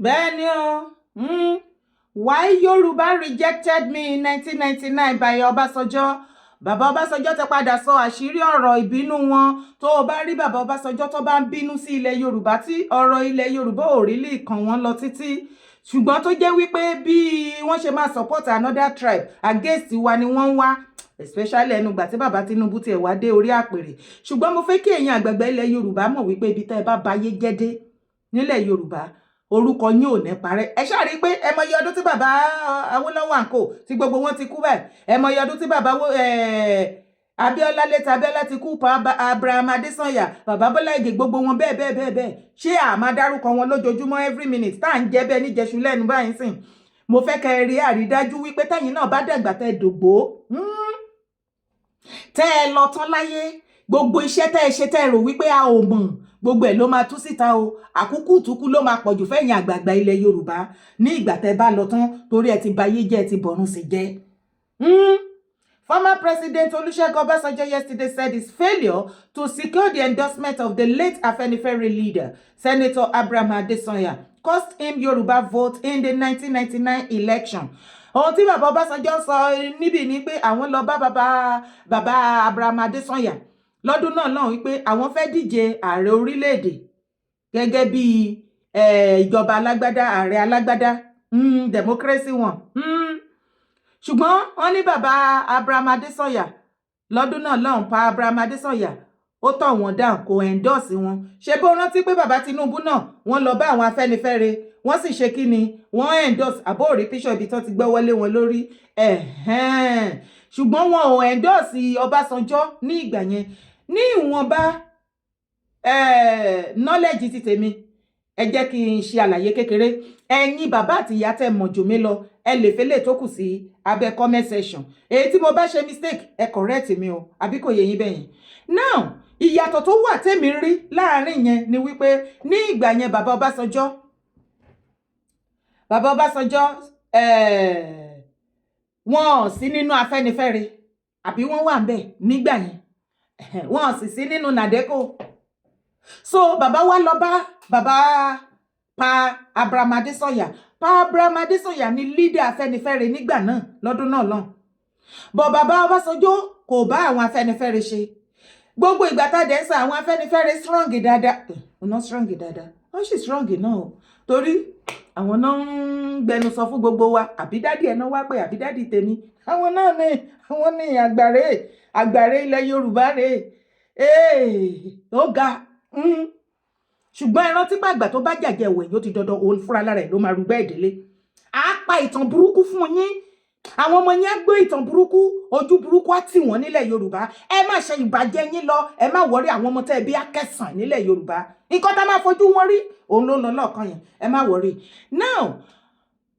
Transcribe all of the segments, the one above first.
bẹ́ẹ̀ ni o. Why Yoruba rejected me in 1999 by Obasanjo? Bàbá Ọbásanjọ́ ti padà sọ àṣírí ọ̀rọ̀ ìbínú wọn. Tó o bá rí bàbá Ọbásanjọ́ tó bá ń bínú sí ilẹ̀ Yorùbá tí ọ̀rọ̀ ilẹ̀ Yorùbá ò rí lè kàn wọ́n lọ títí. Ṣùgbọ́n tó jẹ́ wípé bí wọ́n ṣe máa support another tribe against wa ni wọ́n ń wá. Especially ẹnugbà tí bàbá Tinubu tiẹ̀ wá dé orí àpèrè. Ṣùgbọ́n mo fẹ́ kí ẹ̀yin àgbààgbà ilẹ̀ Yorùbá mọ̀ wípé ibi tẹ́ ẹ bá bayé jẹ́ dé nílẹ̀ Yorùbá orúkọ yín ò ní parẹ́. Ẹ ṣáà rí pé ẹ mọ iye ọdún tí bàbá Awólọ́wọ̀ àǹkò tí gbogbo wọn ti kú báyìí. Ẹ mọ iye ọdún tí bàbá Abíọ́lá létà Abíọ́lá ti kú, pa Abraham Adésànyà, bàbá Bọ́lá Ìgè, gbogbo wọn bẹ́ẹ̀. Ṣé a máa dárúkọ wọn lójoojúmọ́ every minute tá à ń jẹ́ bẹ́ẹ̀ níjẹṣu lẹ́nu báyìí sìn. Mo fẹ́ kẹ́ ẹ rí àrídájú wípé tẹ́yin náà bá dàgbà tẹ́ dògbó. Tẹ́ ẹ lọ tán láyé, gbogbo iṣẹ́ tẹ́ ẹ ṣe tẹ́ ẹ rò wípé a ò mọ̀, gbogbo ẹ̀ ló máa tú síta o. Àkúkú ìtúkú ló máa pọ̀jù fẹ́yìn àgbààgbà ilẹ̀ Yorùbá ní ìgbà tẹ́ bá lọ tán torí ẹ ti bayé jẹ́, ẹ ti bọ̀run sí jẹ́. Former President Olusegun Obasanjo yesterday said his failure to secure the endorsement of the late Afenifere leader, Senator Abraham Adesanya, cost him Yoruba vote in the 1999 election. Ohun tí bàbá Ọbásanjọ́ sọ níbi ni pé àwọn lọ bá bàbá Abraham Adesanya lọ́dún náà lọ́hùn wípé àwọn fẹ́ díje ààrẹ orílẹ̀-èdè gẹ́gẹ́ bí ìjọba alágbádá, ààrẹ alágbádá, democracy wọn. Ṣùgbọ́n wọ́n ní bàbá Abraham Adesanya lọ́dún náà lọ́hùn pa Abraham Adesanya ó tọ̀ wọ́n down, kò endorse wọn. Ṣé bó rántí pé bàbá Tinubu náà wọ́n lọ bá àwọn Afẹ́nifẹ́re wọ́n sì ṣe kí ni wọ́n endorse àbóòrí píṣọ̀ ibi tó ti gbọ́ wọlé wọn lórí. Ṣùgbọ́n wọn ò endorse Ọbásanjọ́ ní ìgbà yẹn. Ní ìwọ̀nba knowledge ti tèmi, ẹ jẹ́ kí n ṣe àlàyé kékeré. Ẹ̀yin bàbá àti ìyá tẹ́ mọ̀ jù mí lọ, ẹ lè fẹ́lẹ̀ tó kù sí abẹ́ comment section. Èyí tí mo bá ṣe mistake ẹ correct mi o, àbí kò yé yín bẹ́yẹn. Now ìyàtọ̀ tó wà tèmi rí láàrin yẹn ni wípé ní ìgbà yẹn bàbá Ọbásanjọ́ wọn sí nínú Afẹ́nifẹ́re àbí wọ́n wà ńbẹ̀ nígbà yẹn. Wọ́n sì sí nínú Nàdẹ́kò. So bàbá wa lọ bá bàbá pa Abraham Adesanya. Pa Abraham Adesanya ni leader Afẹ́nifẹ́re nígbà náà lọ́dún náà lọ́hùn. Bọ̀ bàbá Ọbásanjọ́ kò bá àwọn Afẹ́nifẹ́re ṣe. Gbogbo ìgbà tá dẹ̀ ń sọ àwọn Afẹ́nifẹ́re strong dáadáa. Wọ́n strong dáadáa. Wọ́n sì strong náà o. Torí àwọn náà ń gbẹnu sọ fún gbogbo wa. Àbí dádì ẹ̀ náà wá pé àbí dádì tèmi. Àwọn náà ní àwọn ní àgbàre ilẹ̀ Yorùbá rè. Ó ga. Ṣùgbọ́n ẹ rántí pàgbà tó bá jàjẹ ìwẹ̀ yóò ti dandan òun fúnra lára ẹ̀ ló máa rúgbẹ́ ìdílé. A pa ìtàn burúkú fún yín. Àwọn ọmọ yẹn á gbé ìtàn burúkú, ojú burúkú á tì wọ́n nílẹ̀ Yorùbá. Ẹ má ṣe ìbàjẹ́ yín lọ, ẹ má wọrí àwọn ọmọ tẹ́ bí akẹ́sàn nílẹ̀ Yorùbá. Nǹkan tá máa fojú wọn rí òun ló lọ lọ́ọ̀kan yẹn, ẹ má wọrí. Now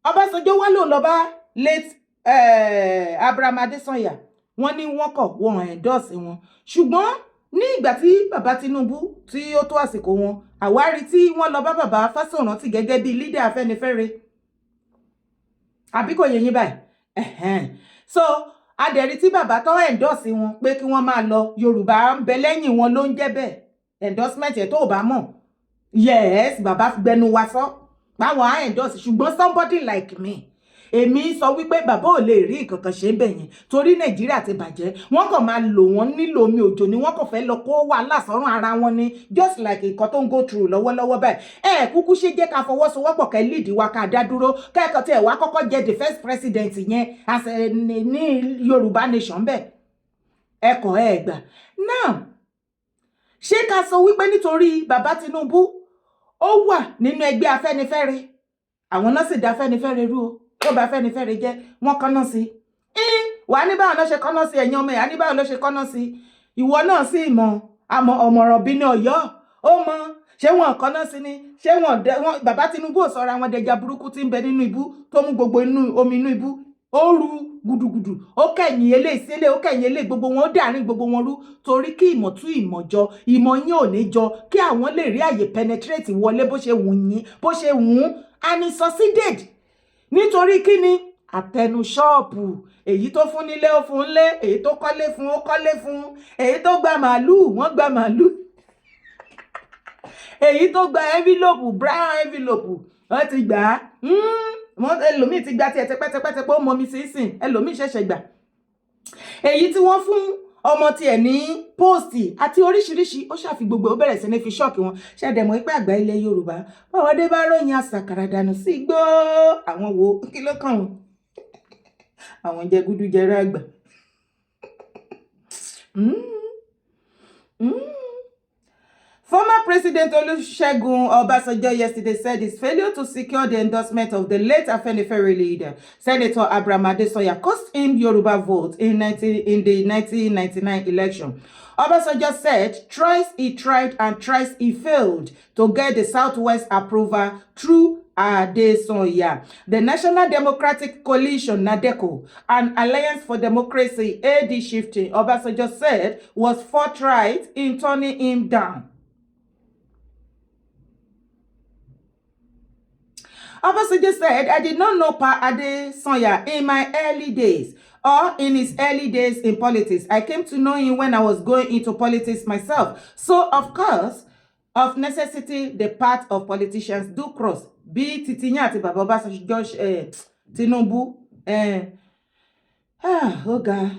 Ọbásanjọ́ wá lòun lọ bá late Abraham Adesanya. Wọ́n ní wọ́n kọ̀ wọ́n endorse wọn. Ṣùgbọ́n ní ìgbà tí bàbá Tinubu tí ó tó àsìkò wọn, àwárí tí wọ́n lọ bá bàbá Fáṣọ̀rántì gẹ́gẹ́ bí leader Afẹ́nifẹ́re. Àbí kò yé yín báyìí. So adẹ̀rí tí bàbá tó endorse wọn pé kí wọ́n máa lọ, Yorùbá ń bẹ lẹ́yìn wọn ló ń jẹ́ bẹ́ẹ̀. Endorsement ẹ̀ tó ò bá mọ̀. Yes, bàbá gbẹnu wa sọ báwọn á endorse. Ṣùgbọ́n somebody like me, èmi sọ wípé bàbá ò lè rí nǹkan ṣe bẹ́ẹ̀ yẹn torí Nàìjíríà ti bàjẹ́. Wọ́n kàn máa lò wọ́n nílò omi òjò ni wọ́n kàn fẹ́ lọ kó wà lásọ̀rùn ara wọn ni, just like nǹkan tó ń go through lọ́wọ́lọ́wọ́ báyìí. Kúkú ṣe jẹ́ ká fọwọ́sowọ́pọ̀ kẹ́ lead wa ká dá dúró kẹ́kọ̀ọ́ tí ẹ̀ wá kọ́kọ́ jẹ́ the first president yẹn as ní Yorùbá nation bẹ́ẹ̀. Ẹ̀kọ́ gbà. Now ṣé ká sọ wípé nítorí bàbá Tinubu ó wà nínú ẹgbẹ́ Afẹ́nifẹ́re, àwọn náà sì dá Afẹ́nifẹ́re rú o. Tó bá Afẹ́nifẹ́re jẹ́ wọ́n kọ́nà sí. Wà ní báwọn ló ṣe kọ́nà sí, ẹ̀yin ọmọ ẹ̀ ní báwọn ló ṣe kọ́nà sí. Ìwọ náà sì mọ̀ àmọ́ ọmọràn bí ní Ọ̀yọ́ ó mọ̀ ṣé wọ́n kọ́nà sí ni, ṣé wọ́n bàbá Tinubu ò sọra wọn dẹja burúkú tí ń bẹ nínú ibú tó mú gbogbo omi inú ibú ó ru gudugudu, ó kẹ̀yìn eléyìí sílé, ó kẹ̀yìn eléyìí, gbogbo wọn ó dàrin gbogbo wọn rú torí kí ìmọ̀ tú ìmọ̀ jọ, ìmọ̀ yín ò ní jọ kí àwọn lè rí àyè penetrate wọlé bó ṣe wù yín bó ṣe wù ú, and he succeeded. Nítorí kí ni àtẹnu ṣọ́ọ̀pù, èyí tó fún nílé ó fún lé, èyí tó kọ́lé fún ó kọ́lé fún, èyí tó gba màálù wọ́n gba màálù. èyí tó gba envelope brown envelope wọ́n ti gbà á ẹlòmíì ti gba tiẹ̀ tipẹ́tipẹ́ pé ó mọ mi sínsìn ẹlòmíì ṣẹ̀ṣẹ̀ gbà èyí tí wọ́n fún ọmọ tiẹ̀ ní póòsì àti oríṣiríṣi ó ṣàfi gbogbo ó bẹ̀rẹ̀ sí ní fi ṣọ́ọ̀kì wọn ṣàdẹ̀mọ́ pé àgbà ilẹ̀ Yorùbá báwọdé bá ròyìn àṣàkàrà dànù sí igbó àwọn wo kí ló kàn wọ́n àwọn jẹgúdújẹrá àgbà. Former President Olusegun Obasanjo yesterday said his failure to secure the endorsement of the late Afenifere leader, Senator Abraham Adesoya, cost him Yoruba vote in the 1999 election. Obasanjo said twice he tried and twice he failed to get the Southwest approval through Adesoya. The National Democratic Coalition, NADECO, and Alliance for Democracy, AD shifting, Obasanjo said, was forthright in turning him down. Obasanjo said, I did not know Pa Adesoya in my early days or in his early days in politics. I came to know him when I was going into politics myself. So, of course, of necessity, the path of politicians do cross. Bí Titiyan àti Baba Obasanjo Tinubu. Oh God.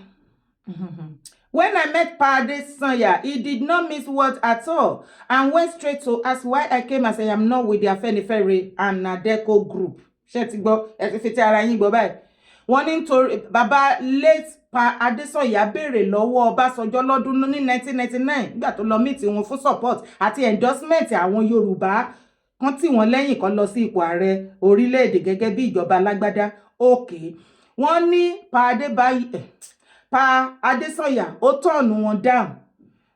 When I met Pa Adesoya, he did not miss words at all and went straight to ask why I came as I am not with the Afenifere and Nadeco group. Ṣé ti gbọ́, ẹ ti fi ti ara yín gbọ́ báyìí. Wọ́n ní nítorí Baba late Pa Adesoya béèrè lọ́wọ́ Ọbásanjọ́ lọ́dún ní 1999 nígbà tó lọ meet wọn fún support àti endorsement àwọn Yorùbá kan tí wọ́n lẹ́yìn kan lọ sí ipò ààrẹ orílẹ̀-èdè gẹ́gẹ́ bí ìjọba alágbádá òkè. Wọ́n ní Pa Adesoya ó tọ̀nù wọn down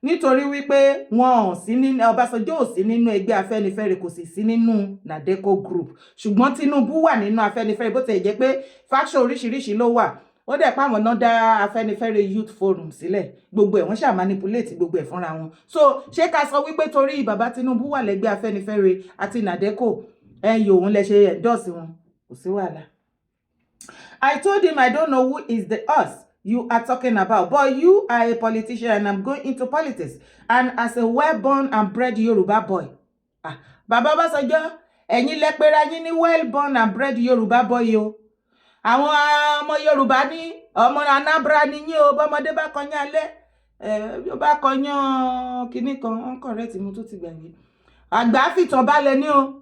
nítorí wípé wọn ò sí nínú Ọbásanjọ́ ò sí nínú ẹgbẹ́ Afẹ́nifẹ́re kò sì sí nínú Nadeco group ṣùgbọ́n Tinubu wà nínú Afẹ́nifẹ́re bó ti jẹ́ pé faction oríṣiríṣi ló wà ó dẹ̀ pa àwọn náà dá Afẹ́nifẹ́re youth forum sílẹ̀ gbogbo ẹ̀ wọ́n ṣá manipulate gbogbo ẹ̀ fúnra wọn so ṣé ká sọ wípé torí bàbá Tinubu wà lẹ́gbẹ́ Afẹ́nifẹ́re àti Nadeco ẹ̀yìn òun lẹ ṣe endorse wọn kò sí wàhálà. I told him I don't know who is the us you are talking about, but you are a politician and I'm going into politics and as a well-born and bred Yoruba boy. Baba Obasanjo, ẹ̀yin lẹ pera yín ní well-born and bred Yoruba boy yo. Àwọn ọmọ Yorùbá ní ọmọ Anambra ní yín o, bọ́mọdé bá kọyán alẹ́, bá kọyán kíní kan, on correct mo tó ti gbàgbé. Àgbà fìtàn balẹ̀ ní o.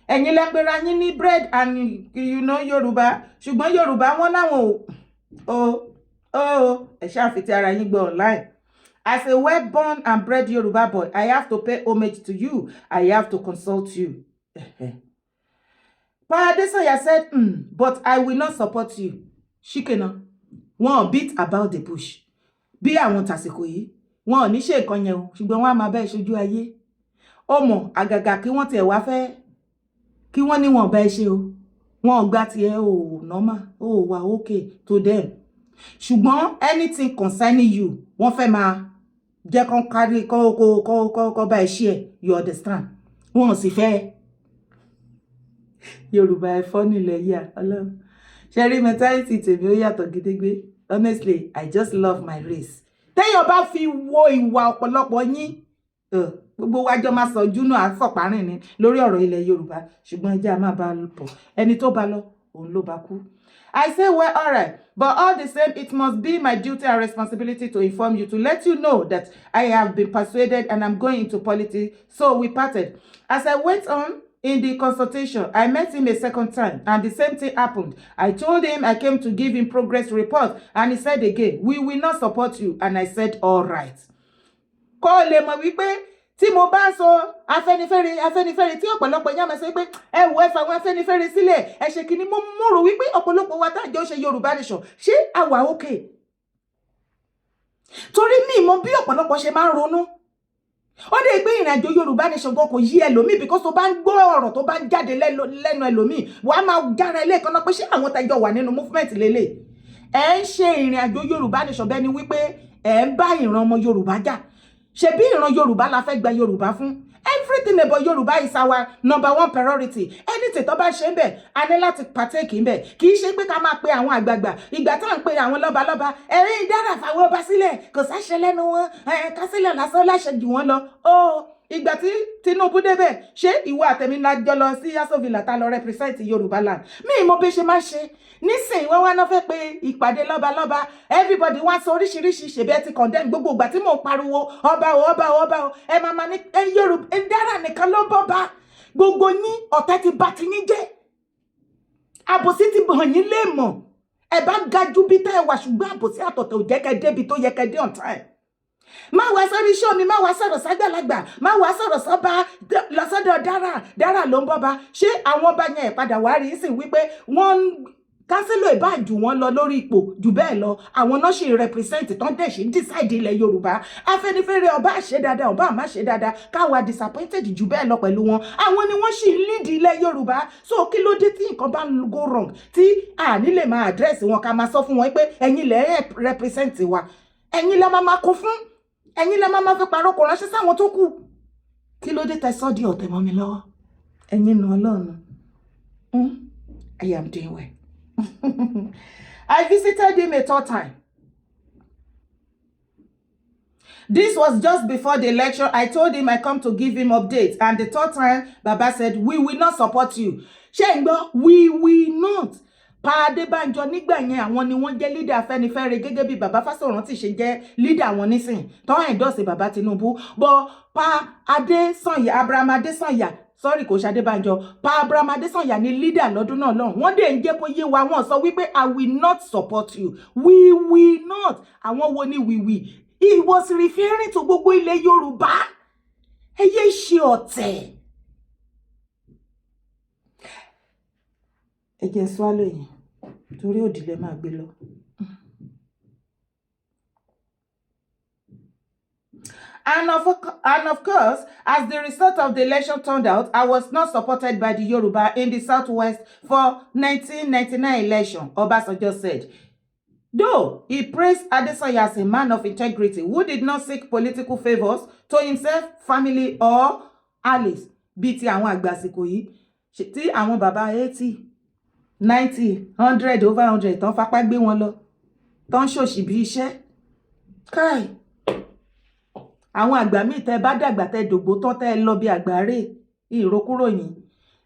Ẹ̀yin lẹ pera yín ní bred and you know Yoruba, ṣùgbọ́n Yorùbá wọn láwọn ẹ ṣáà fi ti ara yín gbọ́ online. As a well-born and bred Yoruba boy, I have to pay homage to you. I have to consult you. Pa Adesoya said, but I will not support you. Shikena, wọ́n beat about the bush. Bí àwọn tàsìkò yìí, wọ́n ò ní ṣe nǹkan yẹn o, ṣùgbọ́n wọ́n á máa bá ìṣojú ayé. Ó mọ̀ àgàgà kí wọ́n tiẹ̀ wá fẹ́ kí wọ́n ní wọ́n bá ẹ ṣe o. Wọ́n gbà tiẹ̀ o normal, o wà okay to them. Ṣùgbọ́n anything concerning you, wọ́n fẹ́ máa jẹ́ kán kárí kó bá ẹ ṣe you understand. Wọ́n sì fẹ́ Yorùbá ẹ fọ́ nílẹ̀ yà Ọlọ́run. Ṣẹ́rí mentality tèmi ó yàtọ̀ gédégbé. Honestly, I just love my race. Téèyàn bá fi wo ìwà ọ̀pọ̀lọpọ̀ yín, gbogbo wa jọ máa sọ júnà àfọ̀párìn ni lórí ọ̀rọ̀ ilẹ̀ Yorùbá. Ṣùgbọ́n ẹjẹ́ a máa bá lọ. Ẹni tó bá lọ, òun ló bá kú. I say, well, all right. But all the same, it must be my duty and responsibility to inform you, to let you know that I have been persuaded and I'm going into politics. So we parted. As I went on in the consultation, I met him a second time and the same thing happened. I told him I came to give him progress report and he said again, we will not support you. And I said, all right. Kó lè mọ̀ wípé tí mo bá sọ Afẹ́nifẹ́re tí ọ̀pọ̀lọpọ̀ yá máa sọ pé ẹ wò ẹ fà àwọn Afẹ́nifẹ́re sílẹ̀ ẹ ṣe kíní mo rò wípé ọ̀pọ̀lọpọ̀ wa tá jọ ṣe Yorùbá nation ṣé àwa okay. Torí mi mọ̀ bí ọ̀pọ̀lọpọ̀ ṣe máa ń ronú. Ó dé pé ìrìnàjò Yorùbá nation gan kò yí ẹlòmíì because tó bá ń gbọ́ ọ̀rọ̀ tó bá ń jáde lẹ́nu ẹlòmíì wàá máa jára ilé kan náà pé ṣé àwọn tá jọ wà nínú movement lélẹ̀. Ẹ ń ṣe ìrìnàjò Yorùbá nation bẹ́ẹ̀ ni wípé ẹ ń bá ìran ọmọ Yorùbá jà. Ṣebí ìran Yorùbá la fẹ́ gba Yorùbá fún. Everything about Yoruba is our #1 priority. Anything tó bá ṣe ńbẹ̀, a ní láti partake ńbẹ̀. Kì í ṣe pé ká máa pe àwọn àgbààgbà. Ìgbà tá ń pe àwọn lọ́balọ́ba, ẹ̀rín dára fáwọn ọba sílẹ̀. Kò sáṣẹ lẹ́nu wọn. Ká sílẹ̀ lásán láṣẹ jù wọ́n lọ. ìgbà tí Tinubu débẹ̀ ṣé ìwọ àtẹ̀mí la jọ lọ sí asovila ta lọ represent Yorùbá land mi mo bí ṣe máa ṣe nísìnyí wọ́n wá náà fẹ́ pé ìpàdé lọ́balọ́ba everybody wá sọ oríṣiríṣi ṣèbẹ́ ti condemn gbogbo ìgbà tí mò ń pariwo ọba o ẹ máa ma ní Yorùbá dára nìkan ló bọ́ba gbogbo yín ọ̀tá ti bá ti yín jẹ́ àbòsí ti bọ̀ yín lè mọ̀ ẹ bá gajú bí tẹ́ ẹ wà ṣùgbọ́n àbòsí àtọ̀tẹ̀ ò jẹ́ kẹ́ débi tó yẹ kẹ́ dé on time má wá sórí iṣẹ́ mi má wá sọ̀rọ̀ ságbàlagbà má wá sọ̀rọ̀ sọ́ba lọ́sọ́dọ̀ dára ló ń bọ́ba ṣé àwọn ọba yẹn padà wá rí sí wípé wọ́n kánsílò ìbáàjù wọn lọ lórí ipò jù bẹ́ẹ̀ lọ àwọn náà ṣì represent tán dẹ̀ ṣì decide ilẹ̀ Yorùbá Afẹ́nifẹ́re ọba àṣẹ dáadáa ọba àmà ṣe dáadáa káwa disappointed jù bẹ́ẹ̀ lọ pẹ̀lú wọn àwọn ni wọ́n ṣì lead ilẹ̀ Yorùbá so kí ló dé tí nǹkan bá ń go wrong tí a ní lè máa address wọn ká máa sọ fún wọn pé ẹ̀yin lẹ represent wa ẹ̀yin lẹ máa kó fún ẹ̀yin lẹ máa fi parọ́ kò ránṣẹ́ sáwọn tó kù kí ló dé tẹ́ sọ́ di ọ̀tẹ̀ mọ́ mi lọ́wọ́ ẹ̀yin nu Ọlọ́run I am doing well. I visited him a third time. This was just before the election. I told him I come to give him updates. And the third time, Baba said, we will not support you. Ṣé we will not. Pa Adébánjọ nígbà yẹn àwọn ni wọ́n jẹ́ leader Afẹ́nifẹ́re gẹ́gẹ́ bí Baba Fáṣọ̀rántì ṣe jẹ́ leader wọn nísìn. Tó endorse Baba Tinubu. But Pa Abraham Adésànyà sorry kò ṣàdébánjọ Pa Abraham Adésànyà ni leader lọ́dún náà lọ́hùn wọ́n dẹ̀ ń jẹ́ kó yé wa wọ́n sọ wípé I will not support you we will not àwọn wo ni we will he was referring to gbogbo ilẹ̀ Yorùbá ẹ yé ṣe ọ̀tẹ̀ ẹ jẹ́ swallow yẹn torí òdìlẹ̀ máa gbé lọ. And of course, as the result of the election turned out, I was not supported by the Yoruba in the Southwest for 1999 election, Obasanjo said. Though he praised Adesanya as a man of integrity who did not seek political favors to himself, family, or allies. Bí ti àwọn àgbà àsìkò yìí, tí àwọn bàbá 80, 90, 100, over 100, tán fapá gbé wọn lọ, tán ṣòṣì bí iṣẹ́. Káì. Àwọn àgbà míì tẹ́ bá dàgbà tẹ́ dògbò tán tẹ́ lọ bí àgbáre ìrókúrò yín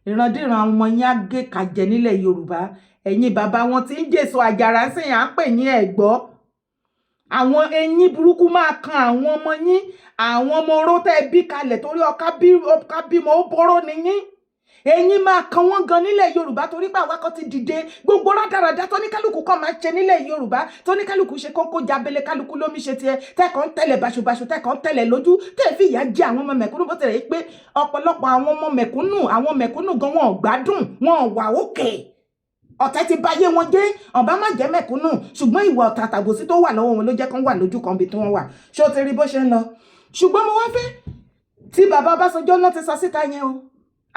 ìrandíran àwọn ọmọ yín á gé kàjẹ nílẹ̀ Yorùbá ẹ̀yin bàbá wọn tí ń jèso àjàrà sìn à ń pè yín ẹ gbọ́ àwọn eyín burúkú máa kan àwọn ọmọ yín àwọn ọmọ oró tẹ́ bí kalẹ̀ torí ọká bímọ ó boró ni yín eyín máa kan wọ́n gan nílẹ̀ Yorùbá torí pé àwa kan ti dìde gbogbo rádaràdá tó ní kálukú kan máa ṣe nílẹ̀ Yorùbá tó ní kálukú ṣe kókó jábẹ́lẹ̀ kálukú lómi ṣe tiẹ̀ tẹ́kàn tẹ̀lẹ̀ báṣubàṣu tẹ́kàn tẹ̀lẹ̀ lójú tẹ́ fi ìyà jẹ àwọn ọmọ mẹ̀kúnnù bó tẹ̀lé pé ọ̀pọ̀lọpọ̀ àwọn ọmọ mẹ̀kúnnù gan wọn ò gbádùn wọn ò wà òkè ọ̀tẹ̀ ti báyé wọn jẹ́ ọ̀bá má jẹ́ mẹ̀kúnnù ṣùgbọ́n ìwà ọ̀tà tàbòsí tó wà lọ́wọ́ wọn ló jẹ́ kán wà lójú kan bí tí wọ́n wà ṣé o ti rí bó ṣe ń lọ ṣùgbọ́n mo wá fẹ́ tí bàbá Ọbásanjọ́ náà ti sọ síta yẹn o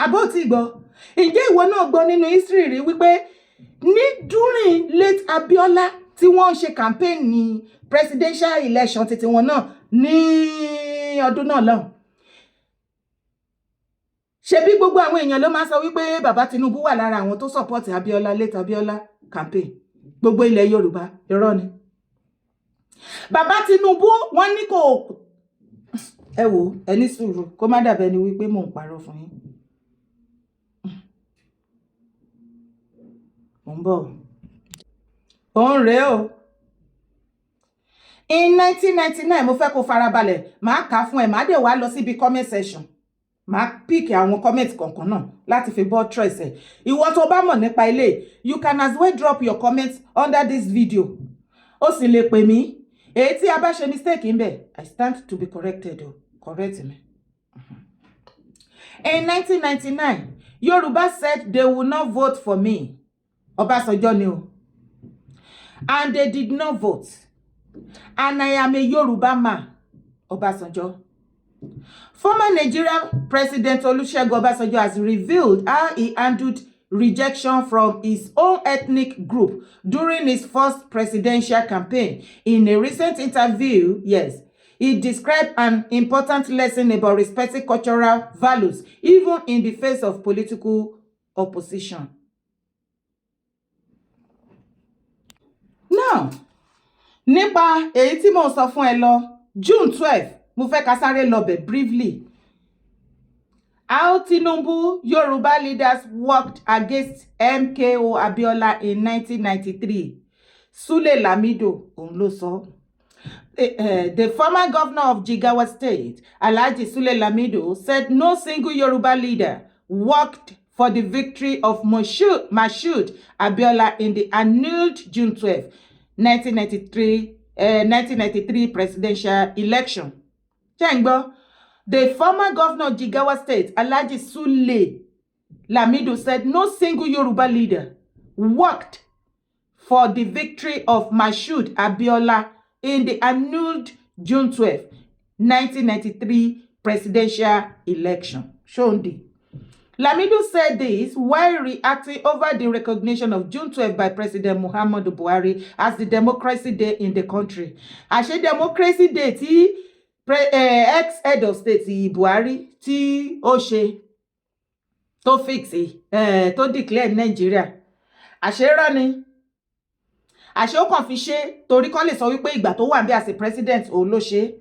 àbó tí gbọ́ ǹjẹ́ ìwọ náà gbọ́ nínú history rí wípé ní during late Abiola tí wọ́n ṣe campaign ní presidential election títí wọn náà ní ọdún náà lọ́hùn ṣebí gbogbo àwọn èèyàn ló máa sọ wípé bàbá Tinubu wà lára àwọn tó support Abiola late Abiola campaign gbogbo ilẹ̀ Yorùbá irọ́ ni bàbá Tinubu wọ́n ní kò ẹ wò ẹni sùúrù kó má dàbẹ́ ni wípé mò ń parọ́ fún yín òun rèé o in 1999 mo fẹ́ kó farabalẹ̀ máa kà fún ẹ máa dẹ̀ wá lọ síbi comment section máa pick àwọn comment kọ̀ọ̀kan náà láti fi bọ́ trace ẹ̀ ìwọ tó bá mọ̀ nípa ilé you can as well drop your comments under this video ó sì lè pè mí èyí tí a bá ṣe mistake ńbẹ̀ I stand to be corrected o correct me. In 1999 Yoruba said they will not vote for me. Obasanjo ni o. And they did not vote. And I am a Yoruba man. Obasanjo. Former Nigerian President Olusegun Obasanjo has revealed how he handled rejection from his own ethnic group during his first presidential campaign. In a recent interview, yes, he described an important lesson about respecting cultural values, even in the face of political opposition. Now, nípa èyí tí mo sọ fún ẹ lọ June 12 mo fẹ́ ká sáré lọ bẹ̀ briefly How Tinubu Yoruba leaders worked against MKO Abiola in 1993. Sule Lamido òun ló sọ. The former governor of Jigawa State, Alhaji Sule Lamido, said no single Yoruba leader worked for the victory of Mashood Abiola in the annulled June 12, 1993 presidential election. The former governor of Jigawa State, Alhaji Sule Lamido, said no single Yoruba leader worked for the victory of Mashood Abiola in the annulled June 12, 1993 presidential election. Shondi. Lamido said this while reacting over the recognition of June 12 by President Muhammadu Buhari as the Democracy Day in the country. Àṣé Democracy Day tí ex-head of state Buhari tí ó ṣe tó fix tó declare Nigeria. Àṣé rọ́ ni. Àṣé ó kàn fi ṣe torí kán lè sọ wípé ìgbà tó wà bí as a president òun ló ṣe.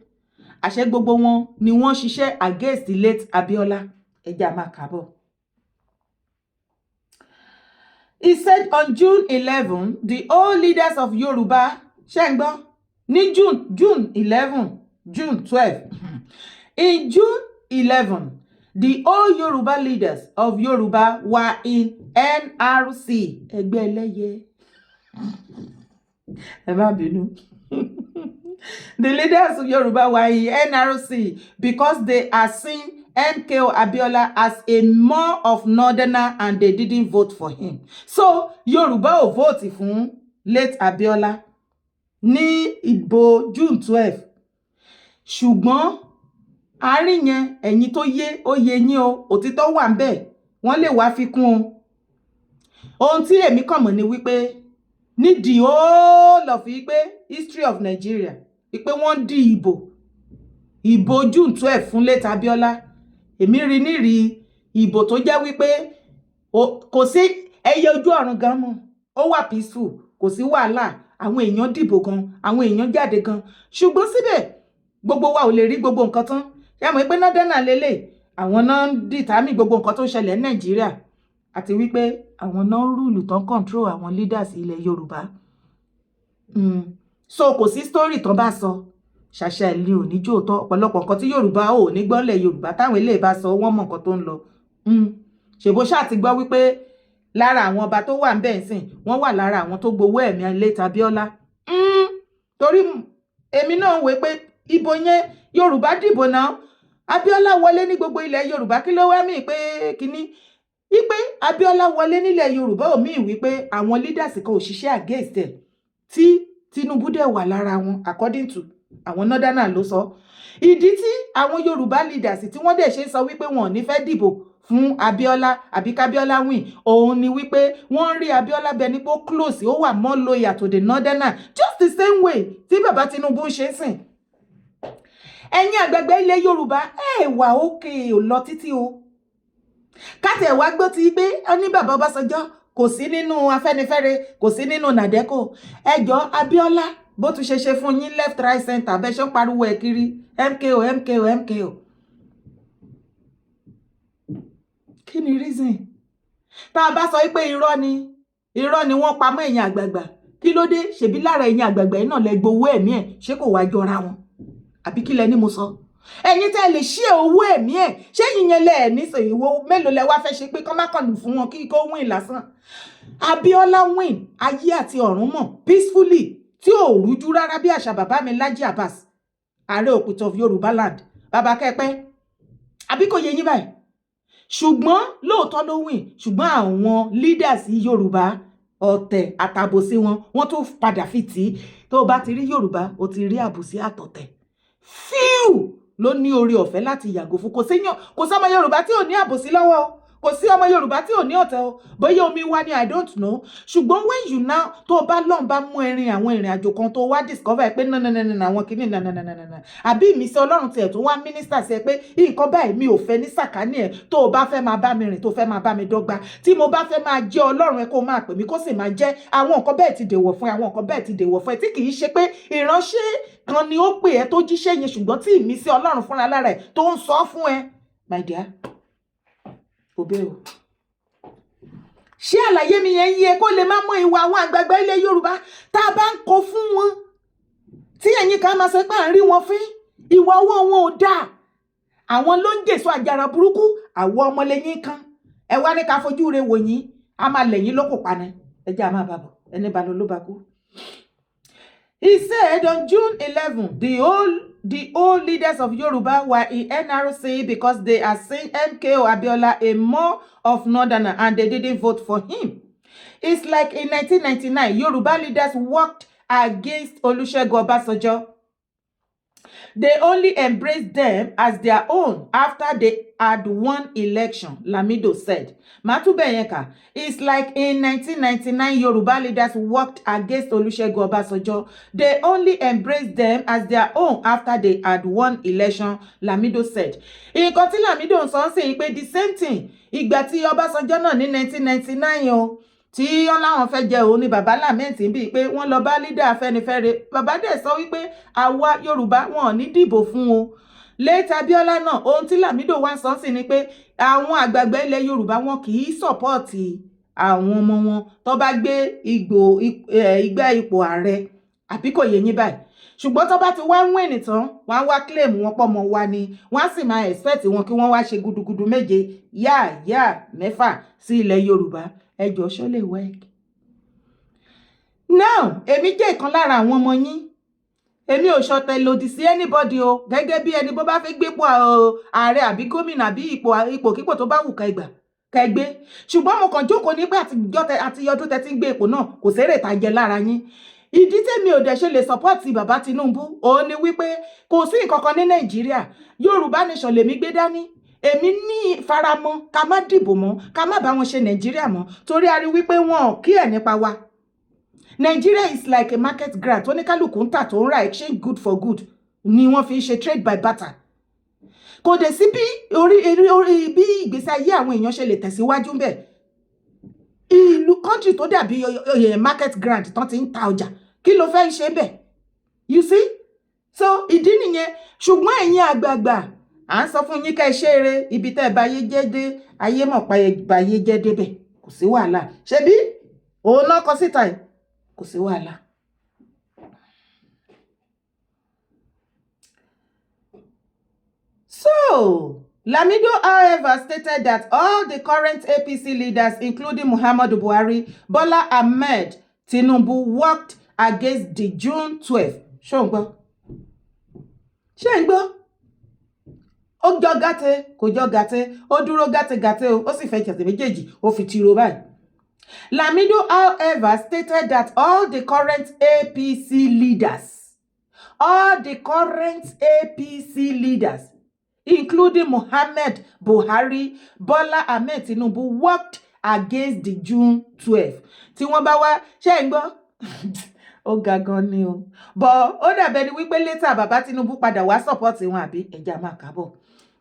Àṣé gbogbo wọn ni wọ́n ṣiṣẹ́ against the late Abiola. Ẹja máa kábọ̀. He said on June 11, the all leaders of Yoruba, Shengbo, ní June 11, June 12. In June 11, the all Yoruba leaders of Yoruba were in NRC. Ẹgbẹ́ ẹlẹ́yẹ. Ẹ má bínú. The leaders of Yoruba were in NRC because they are seen MKO Abiola as a more of northerner and they didn't vote for him. So Yoruba ò vote fún late Abiola ní ìbò June 12. Ṣùgbọ́n àárín yẹn ẹ̀yin tó yé ó yé yín o, òtítọ́ wà ńbẹ̀. Wọ́n lè wá fi kún o. Ohun tí èmi kàn mọ̀ ni wípé ní the whole of history of Nigeria, wípé wọ́n di ìbò June 12 fún late Abiola. Èmi rí nírí ìbò tó jẹ́ wípé kò sí ẹyẹ ojú ọ̀run gan mọ́. Ó wà peaceful, kò sí wàhálà. Àwọn èèyàn dìbò gan, àwọn èèyàn jáde gan. Ṣùgbọ́n síbẹ̀ gbogbo wa ò lè rí gbogbo nǹkan tán. Ṣé mọ̀ pé nọ́dánà lélẹ̀ àwọn náà ń dìtàmì gbogbo nǹkan tó ń ṣẹlẹ̀ ní Nàìjíríà àti wípé àwọn náà ń rúùlù tán control àwọn leaders ilẹ̀ Yorùbá. So kò sí story tán bá sọ. Ṣàṣà ilé ò ní jòótọ́ ọ̀pọ̀lọpọ̀ nǹkan tí Yorùbá ò ní gbọ́nlẹ̀ Yorùbá táwọn ilé bá sọ wọ́n mọ̀ nǹkan tó ń lọ. Ṣèbó ṣáà ti gbọ́ wípé lára àwọn ọba tó wà ń bẹ̀ ńsìn wọ́n wà lára àwọn tó gbowó ẹ̀mí late Abiola. Torí èmi náà wé pé ìbò yẹn Yorùbá dìbò náà Abiola wọlé ní gbogbo ilẹ̀ Yorùbá kí ló wá mí pé kíní wípé Abiola wọlé nílẹ̀ Yorùbá ò mí wípé àwọn leaders kan ò ṣiṣẹ́ against ẹ̀ tí Tinubu dẹ̀ wà lára wọn according to àwọn northerners ló sọ. Ìdí tí àwọn Yorùbá leaders tí wọ́n dẹ̀ ṣe sọ wípé wọn ò ní fẹ́ dìbò fún Abiola àbí Abiola win òun ni wípé wọ́n rí Abiola bẹ́ẹ̀ ní pé ó close ó wà more loyal to the northerners just the same way tí bàbá Tinubu ń ṣe sìn. Ẹ̀yin àgbàgbà ilẹ̀ Yorùbá wà òkè ò lọ títí o. Kátẹ̀ wá gbọ́ ti pé ó ní bàbá Ọbásanjọ́ kò sí nínú Afẹ́nifẹ́re kò sí nínú Nàdẹ́kò. Ẹjọ́ Abiola bó tún ṣe fún yín left right center bẹ́ẹ̀ ṣe ń pariwo ẹ̀ kiri MKO MKO MKO. Kí ni reason? Tá a bá sọ pé irọ́ ni wọ́n pamọ́ ẹ̀yin àgbààgbà kí ló dé? Ṣebí lára ẹ̀yin àgbààgbà yìí náà lẹ gbowó ẹ̀mí ẹ̀ ṣé kò wá jọra wọn? Àbí kí lẹ ní mo sọ? Ẹ̀yin tẹ́ lè ṣí owó ẹ̀mí ẹ̀ ṣé yìnyẹn lẹ ní sọ ìwọ mélòó lẹ wá fẹ́ ṣe pé kán má kàn lù fún wọn kí kó win lásán. Abiola win ayé àti ọ̀run mọ̀ peacefully tí ò rújú rárá bí àṣà bàbá mi Laji Abbas ààrẹ òpìtàn of Yorùbá land bàbá kẹ́pẹ́ àbí kò yé yín báyìí. Ṣùgbọ́n lóòótọ́ ló win ṣùgbọ́n àwọn leaders Yorùbá ọ̀tẹ̀ àtàbòsí wọ́n tó padà fi tì í. Tó o bá ti rí Yorùbá o ti rí àbòsí àtọ̀tẹ̀. Few ló ní orí ọ̀fẹ́ láti yàgò fún kò sọ́mọ Yorùbá tí ò ní àbòsí lọ́wọ́ o kò sí ọmọ Yorùbá tí ò ní ọ̀tẹ̀ o bóyá omi wá ní I don't know. Ṣùgbọ́n when you now tó o bá lọ́n bá mú àwọn ìrìn àjò kan tó wá discover pé nananana àwọn kìíní nananana àbí ìmísí Ọlọ́run tiẹ̀ tó wá minister sí ẹ pé nǹkan báyìí mi ò fẹ́ ní sàkání ẹ̀ tó o bá fẹ́ máa bá mi rìn tó fẹ́ máa bá mi dọ́gba tí mo bá fẹ́ máa jẹ́ Ọlọ́run ẹ kó máa pè mí kó sì máa jẹ́ àwọn nǹkan bẹ́ẹ̀ ti dèwọ̀ fún ẹ àwọn nǹkan bẹ́ẹ̀ ti dèwọ̀ fún ẹ tí kì í ṣe pé ìránṣẹ́ kan ni ó pè ẹ́ tó jíṣẹ́ yẹn ṣùgbọ́n tí ìmísí Ọlọ́run fúnra lára ẹ̀ tó ń sọ fún ẹ my dear òbẹ́ o. Ṣé àlàyé mi yẹn yé kó lè má mọ ìwà àwọn àgbààgbà ilẹ̀ Yorùbá tá a bá ń kọ fún wọn tí ẹ̀yin kan máa sọ pé à ń rí wọn fín ìwà ọwọ́ wọn ò dáa àwọn ló ń jèso àjàrà burúkú àwọn ọmọlẹ́yìn kan ẹ wá ní ká fojú re wò yín a máa lẹ̀yìn lókò pa ni ẹ jẹ́ a máa bàbọ̀ ẹni bá lọ ló bá kú. He said on June 11, the old leaders of Yoruba were in NRC because they are seeing MKO Abiola a more of northerner and they didn't vote for him. It's like in 1999, Yoruba leaders worked against Olusegun Obasanjo. They only embraced them as their own after they had won election, Lamido said. Matubeyenka, it's like in 1999, Yoruba leaders worked against Olusegun Obasanjo. They only embraced them as their own after they had won election, Lamido said. Nǹkan tí Lamido ń sọ sí pé the same thing, ìgbà tí Obasanjo náà ní 1999 o. Tí wọ́n láwọn fẹ́ jẹ òun ni bàbá Lamẹ́ǹtì bíi pé wọ́n lọ bá lídà Afẹ́nifẹ́re bàbá dẹ̀ sọ wípé àwa Yorùbá wọn ò ní dìbò fún o lẹ́tà Abíọ́lá náà ohun tí Lamido wá sọ sí ni pé àwọn àgbààgbà ilẹ̀ Yorùbá wọn kì í sọ̀pọ́ọ̀tì àwọn ọmọ wọn tó bá gbé ìgbà ipò ààrẹ àbí kò yé yín báyìí ṣùgbọ́n tó bá ti wá ń wẹ̀nì tán wọ́n á wá claim wọn pọ̀ mọ́ wa ni wọ́n á sì máa expect wọn kí wọ́n wá ṣe gudugudu méje yáà mẹ́fà sí ilẹ̀ Yorùbá ẹjọ́ ṣó lè work. Now èmi jẹ́ ìkan lára àwọn ọmọ yín èmi ò ṣọ̀tẹ̀ lòdì sí anybody o gẹ́gẹ́ bí ẹni bó bá fẹ́ gbépò ààrẹ àbí gómìnà àbí ipò tó bá wù ká gbé ṣùgbọ́n mo kàn jókòó ní pé àti ọdún tẹ́tí ń gbé ipò náà kò sérè tá jẹ lára yín ìdí tèmi ò dẹ̀ ṣe lè support bàbá Tinubu òun ni wípé kò sí ìkankan ní Nàìjíríà Yorùbá nation lèmi gbé dání èmi ní faramọ́ ká má dìbò mọ́ ká má bá wọn ṣe Nàìjíríà mọ́ torí a rí wípé wọn ò kí ẹ̀ nípa wa Nigeria is like a market grant oníkálùkù ń tà tó ń ra exchange good for good ni wọ́n fi ń ṣe trade by barter kò dẹ̀ sí bí bí ìgbésí ayé àwọn èèyàn ṣe lè tẹ̀síwájú ń bẹ̀ ìlú country tó dàbí market grant tán ti ń ta ọjà kí ló fẹ́ ṣe bẹ̀ you see so ìdí nìyẹn ṣùgbọ́n ẹ̀yin àgbààgbà à ń sọ fún yín ká ẹ ṣe eré ibi tẹ́ ẹ bá yé jẹ́ dé ayé mọ̀ pa ẹ bá yé jẹ́ débẹ̀ kò sí wàhálà ṣebí òun náà kọ síta ẹ̀ kò sí wàhálà. So Lamido, however, stated that all the current APC leaders, including Muhammadu Buhari, Bola Ahmed Tinubu, worked against the June 12th. Ṣé ń gbọ́? Ó jọ gàtẹ́, kò jọ gàtẹ́, ó dúró gàtẹ́ o, ó sì fẹ́ jẹ̀sẹ̀ méjèèjì, ó fi tiro báyìí. Lamido, however, stated that all the current APC leaders, including Muhammad Buhari, Bola Ahmed Tinubu, worked against the June 12th. Tí wọ́n bá wá ṣé ń gbọ́? Ó ga gan ni o. But ó dàbẹ̀ ni wípé later bàbá Tinubu padà wá support wọn àbí ẹja máa kábọ̀.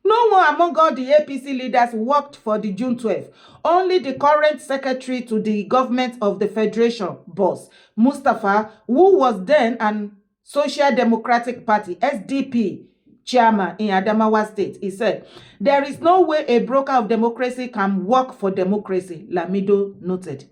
No one among all the APC leaders worked for the June 12th. Only the current secretary to the government of the Federation, boss, Mustafa, who was then an Social Democratic Party, SDP, chairman in Adamawa State, he said, there is no way a broker of democracy can work for democracy, Lamido noted.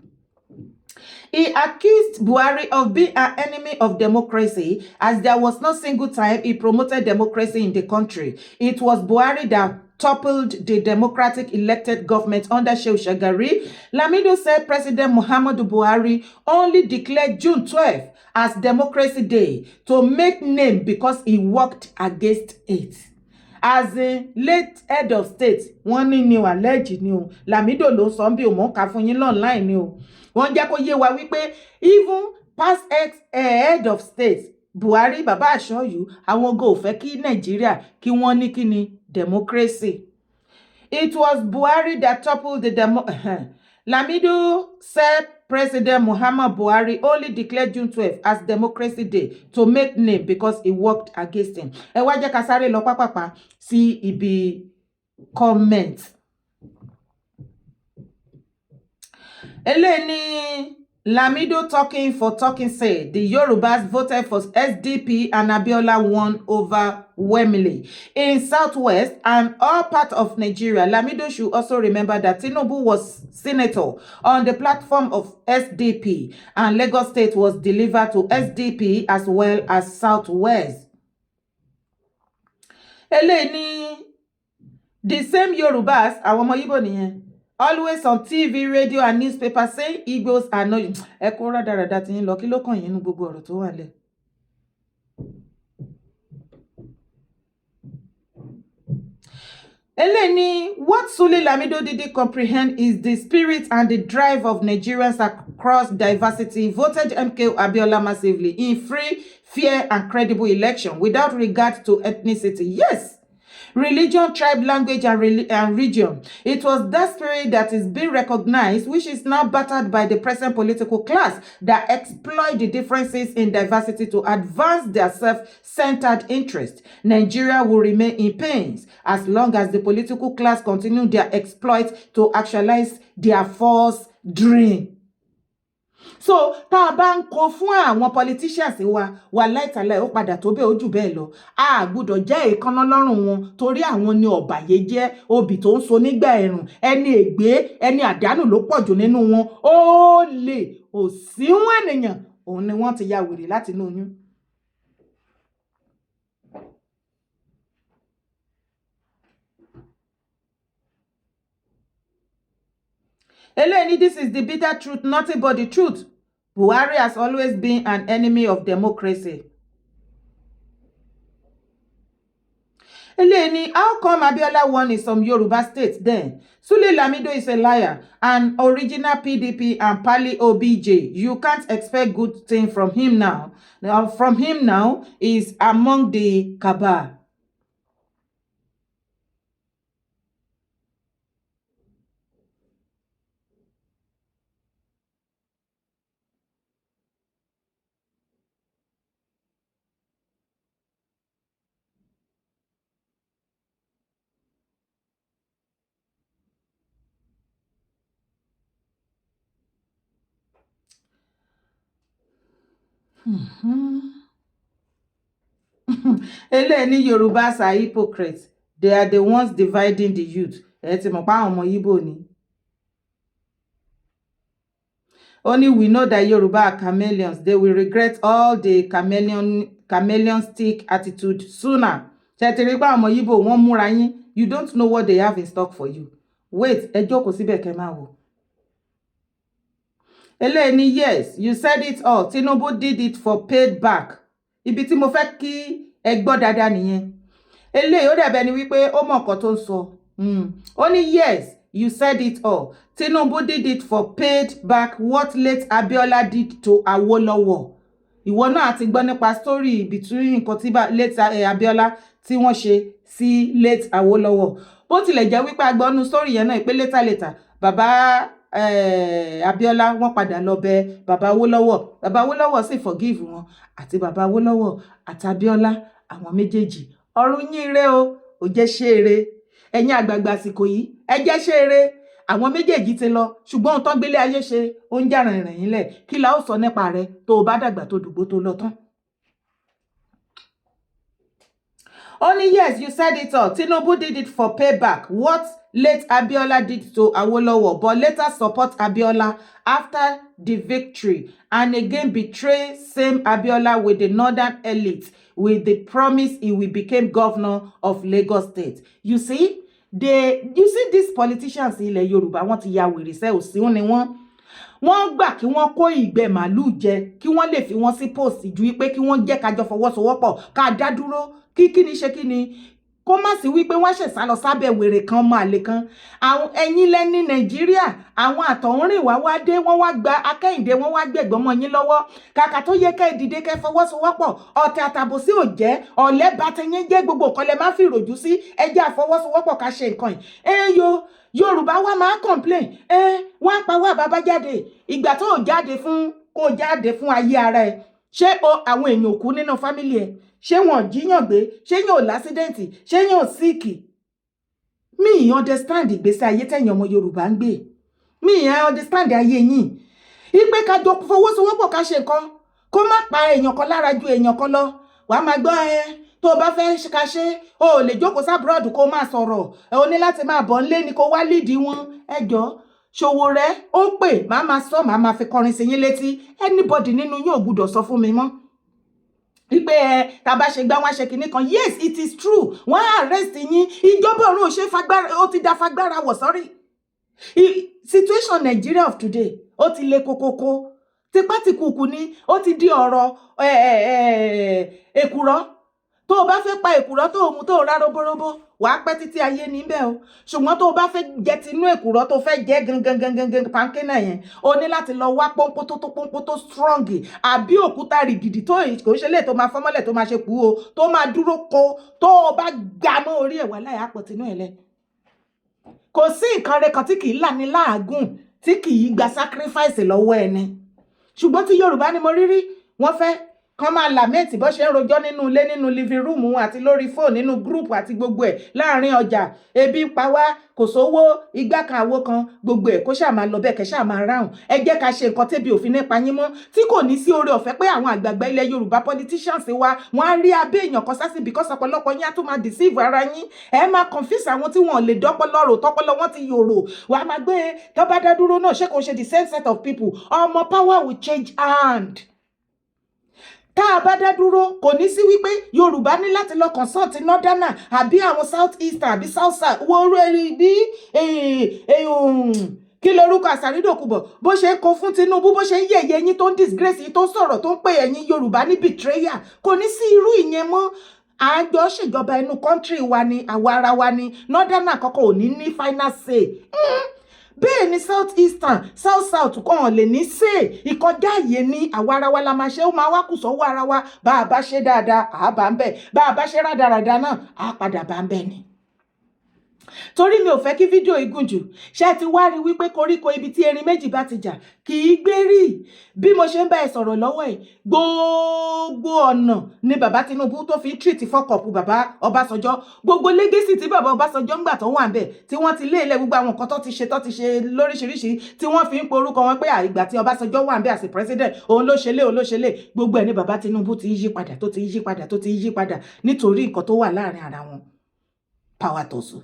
He accused Buhari of being an enemy of democracy as there was no single time he promoted democracy in the country. It was Buhari that toppled the democratic elected government under Shehu Shagari. Lamido said President Muhammadu Buhari only declared June 12th as Democracy Day to make name because he worked against it. As in late head of state, wọ́n ní ni o alleged ni o. Lamido ló sọ bí o mọ̀ ká fún yín online ni o. Wọ́n jẹ́ kó yé wa wípé even past head of state Buhari bàbá àṣọyù àwọn go fẹ́ kí Nàìjíríà kí wọ́n ní kí ni democracy. It was Buhari that toppled the Lamido said President Muhammad Buhari only declared June 12th as Democracy Day to make name because he worked against him. Ẹ wá jẹ́ ká sáré lọ pápápá sí ibi comment. Eléyìí ni Lamido talking for talking sake. The Yorubas voted for SDP and Abiola won overwhelmingly. In Southwest and all parts of Nigeria, Lamido should also remember that Tinubu was senator on the platform of SDP and Lagos State was delivered to SDP as well as Southwest. Eléyìí the same Yorubas, àwọn ọmọ Igbo nìyẹn, always on TV, radio and newspaper saying Igbos are not. Ẹ kó rádaràda tí yín lọ, kí ló kàn yín nínú gbogbo ọ̀rọ̀ tó wà lẹ̀. Eléyìí, what Sule Lamido didn't comprehend is the spirit and the drive of Nigerians across diversity voted MK Abiola massively in free, fair and credible election without regard to ethnicity. Yes. Religion, tribe, language, and region. It was that spirit that is being recognized, which is now battered by the present political class that exploit the differences in diversity to advance their self-centered interest. Nigeria will remain in pains as long as the political class continue their exploit to actualize their false dream. So tá a bá ń kó fún àwọn politicians wa láìtàlẹ́ ó padà tó bẹ́ẹ̀ ó jù bẹ́ẹ̀ lọ a gbọ́dọ̀ jẹ́ èékánná lọ́rùn wọn torí àwọn ni ọ̀bàyéjẹ́ obì tó ń so nígbà ẹ̀rùn ẹni ègbé ẹni àdánù ló pọ̀jù nínú wọn ó lè òsínwó ènìyàn òun ni wọ́n ti ya wèrè láti inú oyún. Eléyìí, this is the bitter truth, nothing but the truth. Buhari has always been an enemy of democracy. Eléyìí, how come Abiola won in some Yoruba states then? Sule Lamido is a liar, an original PDP and Pali OBJ. You can't expect good thing from him now. From him now is among the cabal. Eléyìí, Yorubas are hypocrites. They are the ones dividing the youth. Ẹ ti mọ̀ pé àwọn ọmọ Igbo ni. Only we know that Yoruba are chameleons. They will regret all the chameleonistic attitude sooner. Ṣé ti rí pé àwọn ọmọ Igbo wọ́n múra yín. You don't know what they have in stock for you. Wait, ẹ jókòó síbẹ̀ kẹ́ máa wò. Eléyìí, yes, you said it all. Tinubu did it for paid back. Ibi tí mo fẹ́ kí ẹ gbọ́ dáadáa nìyẹn. Eléyìí, ó dàbí ẹni wípé ó mọ nǹkan tó ń sọ. Only yes, you said it all. Tinubu did it for paid back what late Abiola did to Awolowo. Ìwọ náà ti gbọ́ nípa story between nǹkan tí late Abiola tí wọ́n ṣe sí late Awolowo. Bó tilẹ̀ jẹ́ wípé agbọ́nú story yẹn náà pé later bàbá Abiola wọ́n padà lọ bẹ̀ bàbá Awolowo sì forgive wọn àti bàbá Awolowo àti Abiola àwọn méjèèjì ọ̀run yín ire o ò jẹ́ ṣeré ẹ̀yin àgbààgbà àsìkò yìí ẹ jẹ́ ṣeré àwọn méjèèjì ti lọ ṣùgbọ́n tán gbélé ayé ṣe ó ń jà rìnrìn yín lẹ̀ kí la ó sọ nípa rẹ̀ tó o bá dàgbà tó dùgbò tó lọ tán. Only yes, you said it all. Tinubu did it for payback. What late Abiola did to Awolowo, but later support Abiola after the victory, and again betray same Abiola with the northern elite with the promise he will become governor of Lagos State. You see, these politicians ilẹ̀ Yorùbá wọ́n ti ya wèrè sẹ́ òsínwó ni wọ́n gbà kí wọ́n kó ìgbẹ́ màálù jẹ kí wọ́n lè fi wọ́n sí post ju wípé kí wọ́n jẹ́ kájọ fọwọ́sowọ́pọ̀ ká dá dúró kíni ṣe kíni kó má sí wípé wọ́n ṣe sá lọ sábẹ́ wèrè kan mọ́ àlè kan àwọn ẹ̀yin lẹ́ni Nàìjíríà àwọn àtọ̀húnrìn wá dé wọ́n wá gba Akẹ́yìndé wọ́n wá gbẹ̀gbọ́n mọ́ yín lọ́wọ́ kàkà tó yẹ ká ìdìde kẹ́ fọwọ́sowọ́pọ̀ ọ̀tẹ̀ àtàbòsí ò jẹ́ ọ̀lẹ́ bá tẹ̀yìn jẹ́ gbogbo nǹkan lẹ má fi ròjú sí ẹjẹ́ àfọwọ́sowọ́pọ̀ ká ṣe nǹkan yìí Yorùbá wa máa complain wọ́n pa wá bàbá jáde ìgbà tó jáde fún kó jáde fún ayé ara ẹ̀ ṣé àwọn èèyàn òkú nínú fámílì ẹ̀ ṣé wọn jíyàn gbé ṣé yàn ò lásídẹ́ǹtì ṣé yàn ò síìkì mi understand ìgbésí ayé tẹ̀yìn ọmọ Yorùbá ń gbé mi understand ayé yín ipe ká jọ fọwọ́sowọ́pọ̀ ká ṣe nǹkan kó má pa èèyàn kan lára ju èèyàn kan lọ wàá máa gbọ́ tó o bá fẹ́ ká ṣe o lè jókòó sábúrọ̀dù kó máa sọ̀rọ̀ o ní láti máa bọ̀ nílé ni kó wá lídìí wọn ẹjọ́ Ṣòwòrẹ́ ó pè máa sọ máa fi kọrin sí yín létí anybody nínú yín ò gbúdọ̀ sọ fún mi mọ́ wípé tá bá ṣe gbá wọn ṣe kinní kan yes it is true wọ́n arrest yín ìjọba ọ̀run ò ṣe fagbára ó ti dá fagbára wọ̀ sọ́rí situation Nigeria of today ó ti le kokoko tipátìkùkù ni ó ti di ọ̀rọ̀ èkùrọ́ tó o bá fẹ́ pa èkùrọ́ tó o mú tó o rá robóróbó wàá pẹ́ títí ayé níbẹ̀ o ṣùgbọ́n tó o bá fẹ́ jẹ tinú èkùrọ́ tó fẹ́ jẹ gangan pankínà yẹn o ní láti lọ wá pọ́npọ́ tó strong àbí òkúta rìgìdì tó kò ṣe lè tó máa fọ́mọ́lẹ̀ tó máa ṣe kú o tó máa dúró ko tó o bá gbà mọ́ orí ẹ̀ wà láyà àpọ̀ tinú ẹ̀ lẹ̀ kò sí nǹkan rẹ̀ kan tí kì í là ní láàgùn tí kì í gba sacrifice lọ́wọ́ ẹni ṣùgbọ́n tí Yorùbá ni mo rírí wọ́n fẹ́ kán máa làmẹ́ẹ̀tì bó ṣe ń rojọ́ nínú ilé nínú living room àti lórí fóònù nínú gúrùpù àti gbogbo ẹ̀ láàrin ọjà ebi ń pa wá kò sówó igbá kan àwo kan gbogbo ẹ̀ kó ṣáà máa lọ bẹ́ẹ̀ kẹ́ ṣáà máa ráhùn ẹ jẹ́ ká ṣe nǹkan tẹ́bi òfin nípa yín mọ́ tí kò ní sí oore ọ̀fẹ́ pé àwọn àgbààgbà ilẹ̀ Yorùbá politicians wa wọ́n á rí abẹ́ èèyàn kan sásì because ọ̀pọ̀lọpọ̀ yín á tún máa deceive ara yín ẹ máa confuse àwọn tí wọ́n lè dọ́pọlọ rò tọ́pọlọ wọn ti yòrò wà á máa gbé tó bá dá dúró náà ṣé kò ṣe the same set of people ọmọ power will change hand tá a bá dá dúró kò ní sí wípé Yorùbá ní láti lọ consult northerner àbí àwọn south eastern àbí south south wo orí bí kí lorúkọ Asiri Ikoko bó ṣe ń kó fún Tinubu bó ṣe ń yẹ̀yẹ́ yín tó ń disgrace yín tó ń sọ̀rọ̀ tó ń pè ẹ̀yin Yorùbá ní betrayer kò ní sí irú ìyẹn mọ́ àjọ ṣèjọba inú country wa ni àwa ara wa ni northerner kọ́kọ́ ò ní final say bẹ́ẹ̀ ni south eastern south kan lè ní ṣe ìkọjá àyè ní àwa ara wa la máa ṣe ó máa wá kù sọ́wọ́ ara wa bá a bá ṣe dáadáa àá bá ń bẹ̀ bá a bá ṣe rádaràda náà àá padà bá ń bẹ̀ ni. torí mi ò fẹ́ kí fídíò igun jù ṣé ti wá rí wípé koríko ibi tí erin méjì bá ti jà kì í gbé rí bí mo ṣe ń bá ẹ sọ̀rọ̀ lọ́wọ́ ẹ̀ gbogbo ọ̀nà ni bàbá Tinubu tó fi treat fọ́kọ̀pù bàbá Ọbásanjọ́ gbogbo legacy tí bàbá Ọbásanjọ́ ń gbà tó wà ń bẹ̀ tí wọ́n ti lé ilẹ̀ gbogbo àwọn nǹkan tó ti ṣe lóríṣiríṣi tí wọ́n fi ń porúkọ wọn pé àìgbà tí Ọbásanjọ́ wà ń bẹ̀ as president òun ló ṣe lé gbogbo ẹ̀ ní bàbá Tinubu ti yí padà tó ti yí padà nítorí nǹkan tó wà láàrin ara wọn power tosu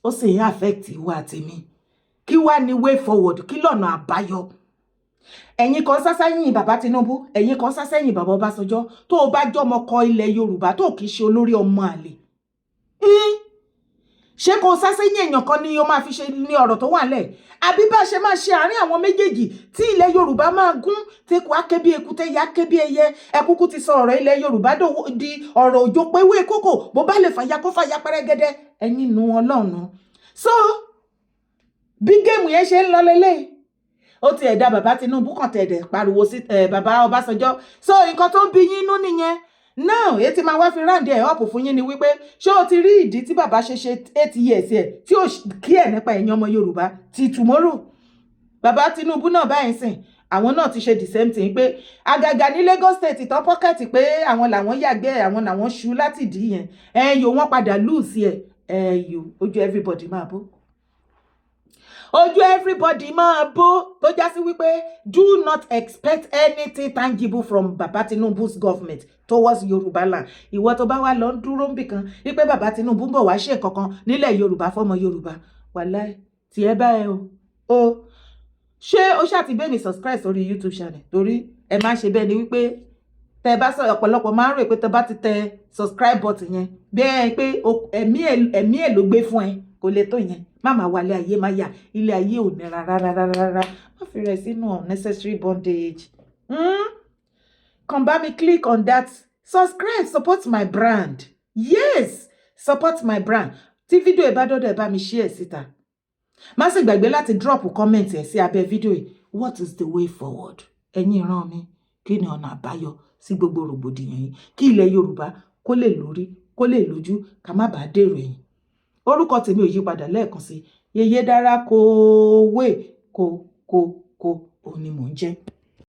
ó sì ń affect ìwà tèmi kí wá ní way forward kí lọ́nà àbáyọ ẹ̀yin kan sásẹ́yìn bàbá Tinubu ẹ̀yin kan sásẹ́yìn bàbá Ọbásanjọ́ tó o bá jọmọ kọ ilẹ̀ Yorùbá tó kìí ṣe olórí ọmọ àlè ṣé kò sásẹ́yìn èèyàn kan ni o máa fi ṣe ní ọ̀rọ̀ tó wà lẹ̀ àbí bá ṣe máa ṣe àárín àwọn méjèèjì tí ilẹ̀ Yorùbá máa gún tẹ́kù áké bí ekúté ya ké bí ẹyẹ ẹkúkú ti sọ ọ̀rọ̀ ilẹ̀ Yorùbá di ọ̀rọ̀ òjò pé wé kókò bó bá lè fàyà kó fàyà pẹ́rẹ́gẹ́dẹ́ ẹ̀yin nu Ọlọ́run so bí géèmù yẹn ṣe ń lọ lélẹ̀ ó ti ẹ̀dá bàbá Tinubu kàn tẹ̀dẹ̀ pariwo sí bàbá Ọbásanjọ́ so nǹkan tó ń bí yín inú nìyẹn now èyí tí máa wá fi ráǹdì ẹ̀ ọ̀pù fún yín ni wípé ṣé o ti rí ìdí tí bàbá ṣe 8 years ẹ̀ tí ó kí ẹ̀ nípa ẹ̀yin ọmọ Yorùbá ti tomorrow bàbá Tinubu náà báyìí sìn àwọn náà ti ṣe the same thing pé àgàgà ní Lagos State tán pọ́kẹ́tì pé àwọn làwọn yàgbẹ́ àwọn làwọn ṣu láti dì yẹn ẹ̀yọ wọn padà lose ẹ̀yọ ojú everybody máa bó ojú everybody máa bó tó já sí wípé do not expect anything tangible from baba Tinubu's government towards Yoruba land ìwọ tó bá wà lọ dúró níbì kan wípé baba Tinubu ń bọ̀ wá ṣe kankan nílẹ̀ Yorùbá fọmọ Yorùbá wàláì tí ẹ bá ẹ o ṣé ó ṣàtìbẹ́ ní subscribe sórí YouTube channel torí ẹ má ṣe bẹ́ẹ̀ ni wípé tẹ bá sọ ọ̀pọ̀lọpọ̀ máa ń rò pé tẹ bá ti tẹ subscribe button yẹn bẹ́ẹ̀ pé ẹ̀mí ẹ̀ ló gbé fún ẹ kò lè tó yẹn má máa wálé ayé má yà ilé ayé ò ní rárá má fi rẹ̀ sínú unnecessary bondage kàn bá mi click on that subscribe support my brand yes support my brand tí fídíò ẹ bá dọ́dọ̀ ẹ bá mi share síta má sì gbàgbé láti drop comment ẹ sí abẹ́ fídíò yìí what is the way forward ẹ̀yin ìran mi kí ni ọ̀nà àbáyọ sí gbogbo rògbòdìyàn yìí kí ilẹ̀ Yorùbá kó lè lórí kó lè lójú ká má bàa dèrò ẹ̀yìn orúkọ tèmi ò yí padà lẹ́ẹ̀kan sí Yèyé Dára kó wé kó òun ni mò ń jẹ́.